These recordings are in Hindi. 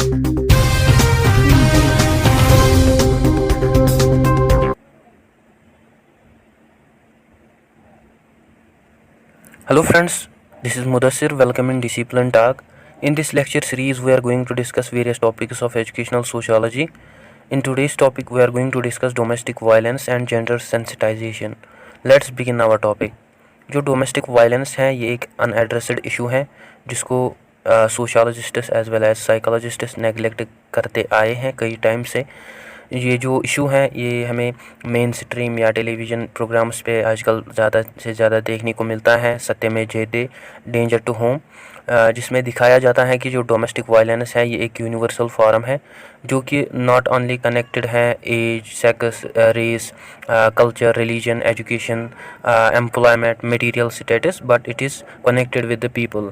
Hello friends, this is Mudassir. Welcome in Discipline Talk. In this lecture series, we are going to discuss various topics of educational sociology. In today's topic, we are going to discuss domestic violence and gender sensitization. Let's begin our topic. जो डोमेस्टिक वायलेंस है ये एक अनएड्रेस्ड इशू है जिसको sociologists as well as psychologists neglect करते आए हैं कई टाइम से। ये जो इशू है ये हमें मेन स्ट्रीम या टेलीविज़न प्रोग्राम्स पे आजकल ज़्यादा से ज़्यादा देखने को मिलता है। सत्यमेव जयते, डेंजर टू होम, जिसमें दिखाया जाता है कि जो डोमेस्टिक वायलेंस है ये एक यूनिवर्सल फॉर्म है जो कि नॉट ओनली कनेक्टेड है age, sex, race, culture, religion, education, employment, material status, but it is connected with the people.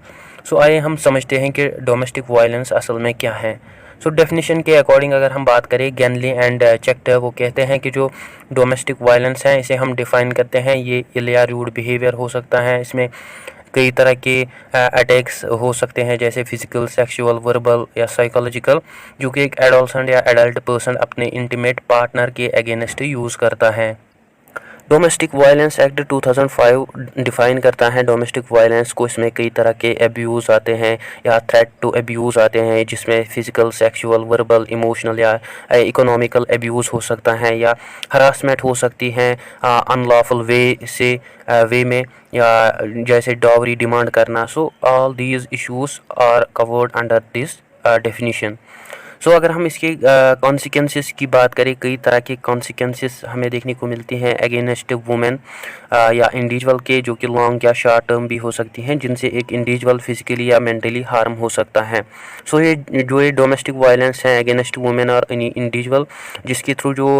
So आइए हम समझते हैं कि डोमेस्टिक वायलेंस असल में क्या है। सो डेफिनेशन के अकॉर्डिंग अगर हम बात करें, गैनली एंड चेक्टर वो कहते हैं कि जो डोमेस्टिक वायलेंस है इसे हम डिफ़ाइन करते हैं ये इल या रूड बिहेवियर हो सकता है। इसमें कई तरह के अटैक्स हो सकते हैं जैसे फिजिकल, सेक्सुअल, वर्बल या साइकोलॉजिकल, जो कि एक एडोलसेंट या एडल्ट पर्सन अपने इंटीमेट पार्टनर के अगेंस्ट यूज़ करता है। डोमेस्टिक वायलेंस एक्ट 2005 डिफ़ाइन करता है डोमेस्टिक वायलेंस को। इसमें कई तरह के अब्यूज़ आते हैं या थ्रेट टू अब्यूज़ आते हैं जिसमें फ़िज़िकल, सेक्सुअल, वर्बल, इमोशनल या इकोनॉमिकल अब्यूज़ हो सकता है या हरासमेंट हो सकती है अनलॉफुल वे में या जैसे डावरी डिमांड करना। So all these issues are covered under this definition. So अगर हम इसके कॉन्सिक्वेंसेस की बात करें, कई तरह के कॉन्सिक्वेंसेस हमें देखने को मिलती हैं अगेंस्ट वुमेन या इंडिविजुअल के, जो कि लॉन्ग या शॉर्ट टर्म भी हो सकती हैं, जिनसे एक इंडिविजुअल फिजिकली या मेंटली हार्म हो सकता है। सो ये डोमेस्टिक वायलेंस है अगेंस्ट वुमेन और इंडिविजुअल, जिसके थ्रू जो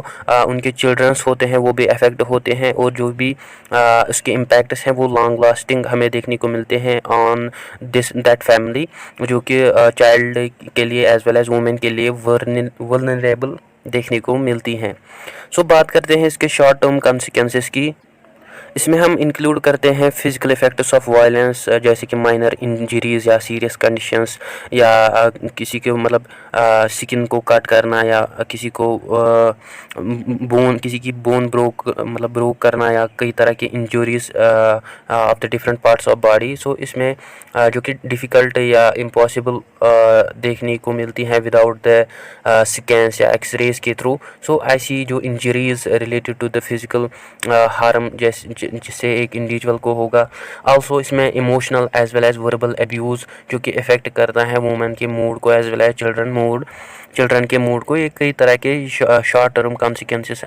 उनके चिल्ड्रंस होते हैं वो भी अफेक्ट होते हैं और जो भी उसके इम्पैक्ट्स हैं वो लॉन्ग लास्टिंग हमें देखने को मिलते हैं ऑन दैट फैमिली, जो कि चाइल्ड के लिए एज वेल एज वुमेन के लिए वल्नरेबल देखने को मिलती हैं। सो बात करते हैं इसके शॉर्ट टर्म कॉन्सिक्वेंसेस की। इसमें हम इंक्लूड करते हैं फिजिकल इफेक्ट्स ऑफ वायलेंस, जैसे कि माइनर इंजरीज या सीरियस कंडीशंस या किसी के मतलब स्किन को कट करना या किसी की बोन ब्रोक करना या कई तरह के injuries of the different parts of body. So इसमें जो कि डिफ़िकल्ट या इम्पॉसिबल देखने को मिलती हैं विदाउट द स्कैन्स या एक्सरेज के थ्रू। सो ऐसी जो injuries related to the physical harm जिससे एक इंडिविजुअल को होगा। आल्सो इसमें emotional as well as verbal abuse जो कि इफ़ेक्ट करता है वुमेन के मूड को एज वेल एज चिल्ड्रन के मूड को। ये कई तरह के short term consequences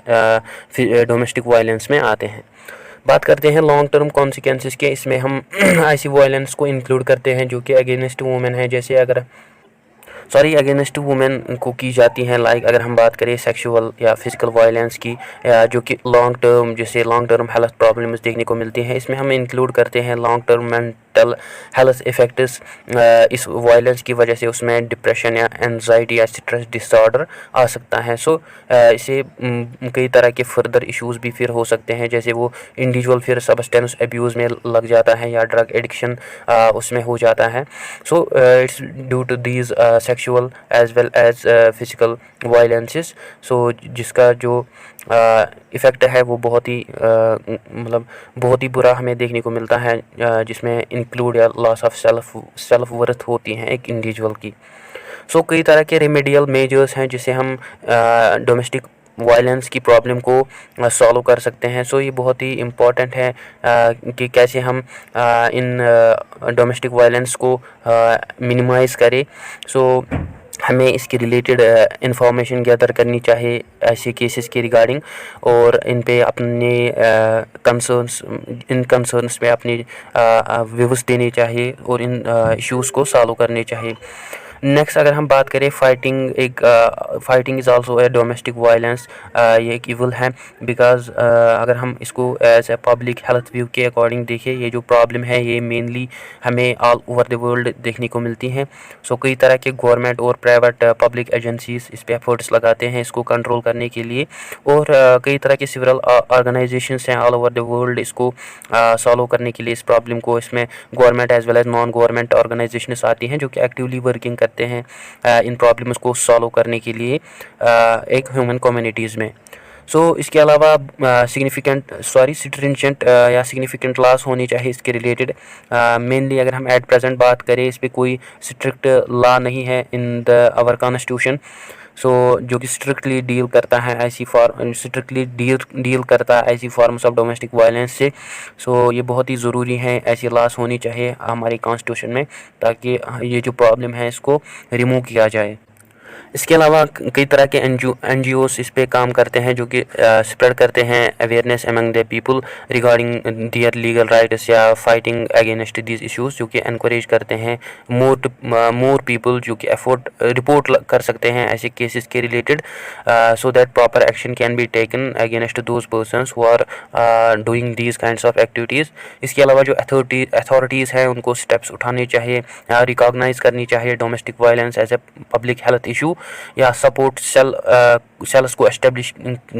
domestic violence में आते हैं। बात करते हैं लॉन्ग टर्म कॉन्सिक्वेंसेस के। इसमें हम ऐसी वायलेंस को इंक्लूड करते हैं जो कि अगेंस्ट वुमेन है, जैसे अगेंस्ट वुमेन को की जाती हैं। लाइक अगर हम बात करें सेक्सुअल या फिजिकल वायलेंस की, जो कि लॉन्ग टर्म हेल्थ प्रॉब्लम्स देखने को मिलती हैं। इसमें हम इंक्लूड करते हैं long term mental health effects. इस वायलेंस की वजह से उसमें डिप्रेशन या एंजाइटी या स्ट्रेस डिसऑर्डर आ सकता है। सो इसे कई तरह के फर्दर इश्यूज़ भी फिर हो सकते हैं, जैसे वो इंडिविजुअल फिर सब्सटेंस अब्यूज़ में लग जाता है या ड्रग एडिक्शन उसमें हो जाता है। So it's due to these sexual as well as physical violences. So जिसका जो इफ़ेक्ट है वो बहुत ही बुरा हमें देखने को मिलता है, जिसमें इंक्लूड या लॉस ऑफ सेल्फ वर्थ होती हैं एक इंडिविजुअल की। सो कई तरह के रेमेडियल मेजर्स हैं जिसे हम डोमेस्टिक वायलेंस की प्रॉब्लम को सॉल्व कर सकते हैं। सो ये बहुत ही इम्पॉर्टेंट है कि कैसे हम इन डोमेस्टिक वायलेंस को मिनिमाइज़ करें। सो हमें इसके रिलेटेड इंफॉर्मेशन गैदर करनी चाहिए ऐसे केसेस के रिगार्डिंग, और इन पे अपने कंसर्न्स पे अपनी व्यूज़ देने चाहिए और इन इश्यूज़ को सॉल्व करने चाहिए। नेक्स्ट अगर हम बात करें fighting is also a domestic violence. ये एक इवल है बिकॉज अगर हम इसको as a public health view के अकॉर्डिंग देखें, ये जो प्रॉब्लम है ये मेनली हमें ऑल ओवर द वर्ल्ड देखने को मिलती हैं। सो कई तरह के गवर्नमेंट और प्राइवेट पब्लिक एजेंसीज इस पर एफर्ट्स लगाते हैं इसको कंट्रोल करने के लिए, और कई तरह के सिविल ऑर्गेनाइजेशंस हैं ऑल ओवर द वर्ल्ड इसको सॉल्व करने के लिए इस प्रॉब्लम को। इसमें government as well as non government organisations आती हैं जो कि एक्टिवली वर्किंग करती करते हैं इन प्रॉब्लम्स को सॉल्व करने के लिए एक ह्यूमन कम्युनिटीज़ में। इसके अलावा स्ट्रिंजेंट या सिग्निफिकेंट लॉस होनी चाहिए इसके रिलेटेड। मेनली अगर हम एट प्रेजेंट बात करें, इस पर कोई स्ट्रिक्ट लॉ नहीं है इन द आवर कॉन्स्टिट्यूशन, जो कि स्ट्रिक्टली डील करता है ऐसी फॉर्म्स ऑफ डोमेस्टिक वायलेंस से। ये बहुत ही ज़रूरी है, ऐसी लॉस होनी चाहिए हमारे कॉन्स्टिट्यूशन में, ताकि ये जो प्रॉब्लम है इसको रिमूव किया जाए। इसके अलावा कई तरह के NGOs इस पे काम करते हैं, जो कि स्प्रेड करते हैं awareness among the people regarding their legal rights या फाइटिंग अगेंस्ट दीज इश्यूज़, जो कि एनकरेज करते हैं मोर पीपल जो कि रिपोर्ट कर सकते हैं ऐसे केसेस के related, so that proper action can be taken against those persons who are doing these kinds of activities. इसके अलावा जो अथॉरिटीज़ हैं उनको स्टेप्स उठाने चाहिए, रिकॉग्नाइज करनी चाहिए domestic violence as a public health issue, या सपोर्ट सेल्स को एस्टेब्लिश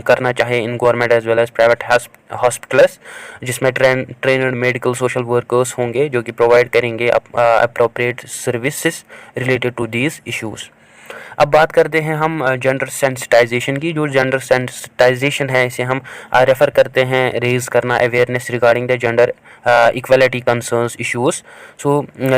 करना चाहिए in government as well as private hospitals, जिसमें ट्रेनड मेडिकल सोशल वर्कर्स होंगे जो कि प्रोवाइड करेंगे appropriate services related to these issues. अब बात करते हैं हम जेंडर सेंसिटाइजेशन की। जो जेंडर सेंसिटाइजेशन है इसे हम रेफ़र करते हैं रेज़ करना awareness regarding the gender equality concerns issues.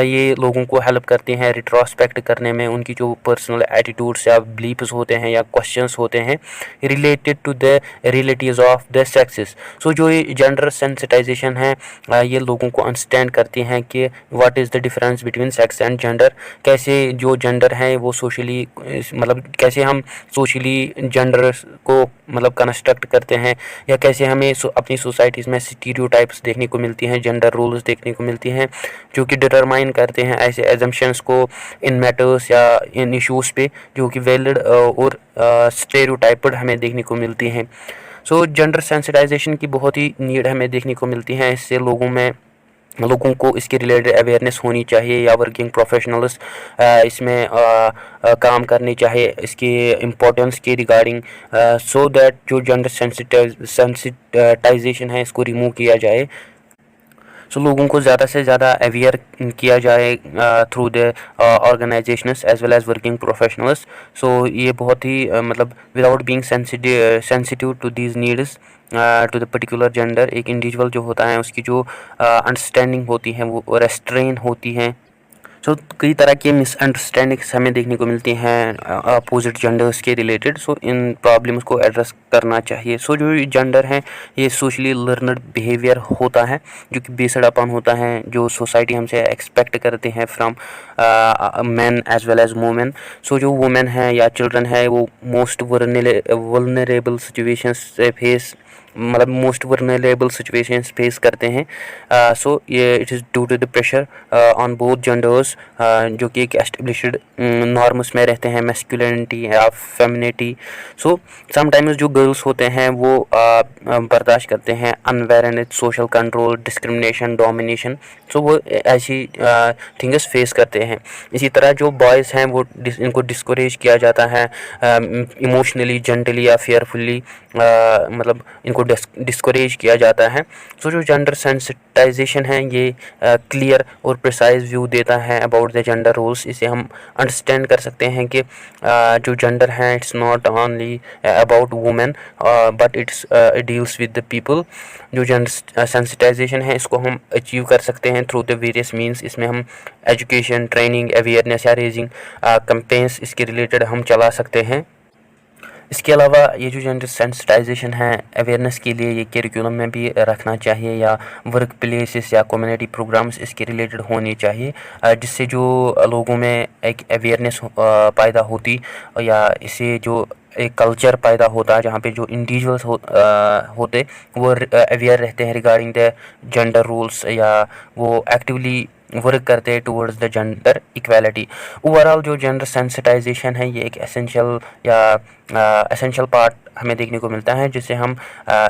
ये लोगों को हेल्प करते हैं रिट्रोस्पेक्ट करने में, उनकी जो पर्सनल एटीट्यूड्स या बिलीफ्स होते हैं या क्वेश्चंस होते हैं related to the realities of the sexes. जो ये जेंडर सेंसिटाइजेशन है ये लोगों को अंडरस्टैंड करती हैं कि what is the difference between sex and gender, कैसे जो जेंडर है वो सोशली कैसे हम सोशली जेंडर को कंस्ट्रक्ट करते हैं, या कैसे हमें अपनी सोसाइटीज़ में स्टीरियोटाइप्स देखने को मिलती हैं, जेंडर रोल्स देखने को मिलती हैं, जो कि डिटरमाइन करते हैं ऐसे एजम्पशंस को इन मैटर्स या इन इश्यूज़ पे, जो कि वैलिड और स्टेरियोटाइप्ड हमें देखने को मिलती हैं। जेंडर सेंसिटाइजेशन की बहुत ही नीड हमें देखने को मिलती है। इससे लोगों को इसके रिलेटेड अवेयरनेस होनी चाहिए, या वर्किंग प्रोफेशनल्स इसमें काम करनी चाहिए इसके इम्पोर्टेंस के रिगार्डिंग, सो दैट जो जेंडर सेंसिटाइजेशन है इसको रिमूव किया जाए। लोगों को ज़्यादा से ज़्यादा अवेयर किया जाए through the organisations as well as working professionals. ये बहुत ही without being sensitive to these needs to the particular gender, एक इंडिविजुअल जो होता है उसकी जो अंडरस्टैंडिंग होती है वो रेस्ट्रेन होती है। कई तरह की मिसअंडरस्टैंडिंग्स हमें देखने को मिलती हैं अपोजिट जेंडर्स के रिलेटेड। इन प्रॉब्लम्स को एड्रेस करना चाहिए। जो जेंडर है ये सोशली लर्नड बिहेवियर होता है, जो कि बेस्ड अपॉन होता है जो सोसाइटी हमसे एक्सपेक्ट करते हैं from man as well as women. जो वुमेन है या चिल्ड्रन है वो मोस्ट वल्नरेबल सिचुएशंस से मोस्ट वल्नरेबल सिचुएशंस फेस करते हैं। ये it is due to the pressure on both genders, जो कि एक एस्टेब्लिश्ड नॉर्म्स में रहते हैं, मैस्कुलिनिटी या फेमिनिटी। समटाइम्स जो गर्ल्स होते हैं वो बर्दाश्त करते हैं unwarranted social control, discrimination, domination. वो ऐसी थिंग्स फेस करते हैं। इसी तरह जो बॉयज़ हैं वो इनको डिस्करेज किया जाता है इमोशनली, जेंटली या फेयरफुली, इनको डिस्करेज किया जाता है। जो जेंडर सेंसिटाइजेशन है ये क्लियर और प्रिसाइज व्यू देता है अबाउट द जेंडर रोल्स। इसे हम अंडरस्टैंड कर सकते हैं कि जो जेंडर है it's not only about women but it's deals with the people. जो जेंडर सेंसिटाइजेशन है इसको हम अचीव कर सकते हैं थ्रू द वेरियस मीन्स। इसमें हम एजुकेशन, ट्रेनिंग, अवेयरनेस या रेजिंग कैंपेन्स इसके रिलेटेड हम चला सकते हैं। इसके अलावा ये जो जेंडर सेंसिटाइजेशन है अवेयरनेस के लिए ये करिकुलम में भी रखना चाहिए, या वर्क प्लेसेस या कम्युनिटी प्रोग्राम्स इसके रिलेटेड होने चाहिए, जिससे जो लोगों में एक अवेयरनेस पैदा होती, या इससे जो एक कल्चर पैदा होता है जहाँ पे जो इंडिविजुअल्स होते वो अवेयर रहते हैं रिगार्डिंग द जेंडर रूल्स, या वो एक्टिवली वर्क करते हैं towards the gender equality. Overall जो जेंडर सेंसिटाइजेशन है ये एक एसेंशियल पार्ट हमें देखने को मिलता है, जिससे हम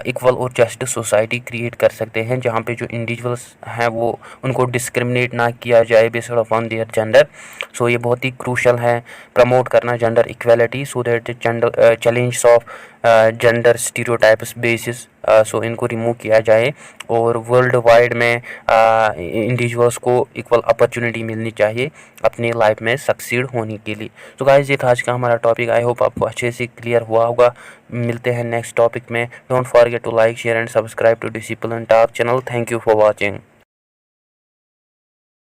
इक्वल और जस्ट सोसाइटी क्रिएट कर सकते हैं, जहाँ पे जो इंडिविजुअल्स हैं वो उनको डिस्क्रिमिनेट ना किया जाए based upon their gender. So ये बहुत ही क्रूशल है प्रमोट करना gender equality, so that gender challenge of gender stereotypes basis, so इनको रिमूव किया जाए और वर्ल्ड वाइड में इंडिविजुअल्स को इक्वल अपॉर्चुनिटी मिलनी चाहिए अपनी लाइफ में सक्सीड होने के लिए। तो गाइस ये था आज का हमारा टॉपिक। आई होप आपको अच्छे से क्लियर हुआ होगा। मिलते हैं नेक्स्ट टॉपिक में। Don't forget to like, share and subscribe to discipline talk channel. Thank you for watching.